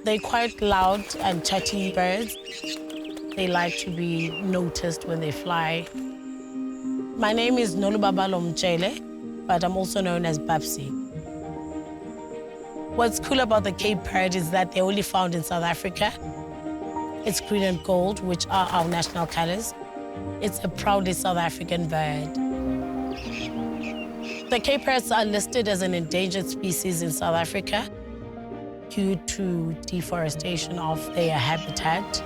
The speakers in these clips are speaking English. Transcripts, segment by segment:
They're quite loud and chatty birds. They like to be noticed when they fly. My name is Nolubabalo Mchele, but I'm also known as Babsi. What's cool about the Cape Parrot is that they're only found in South Africa. It's green and gold, which are our national colors. It's a proudly South African bird. The Cape Parrots are listed as an endangered species in South Africa due to deforestation of their habitat.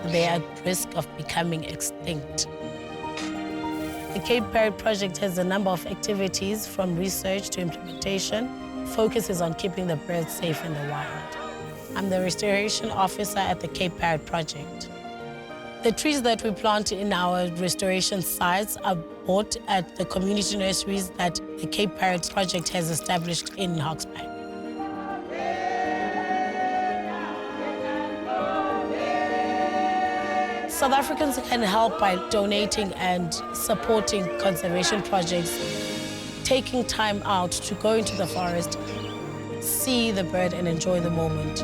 They are at risk of becoming extinct. The Cape Parrot project has a number of activities from research to implementation. Focuses on keeping the birds safe in the wild. I'm the restoration officer at the Cape Parrot project. The trees that we plant in our restoration sites are bought at the community nurseries that the Cape Parrot project has established in Hawke's Bay. South Africans can help by donating and supporting conservation projects, taking time out to go into the forest, see the bird and enjoy the moment.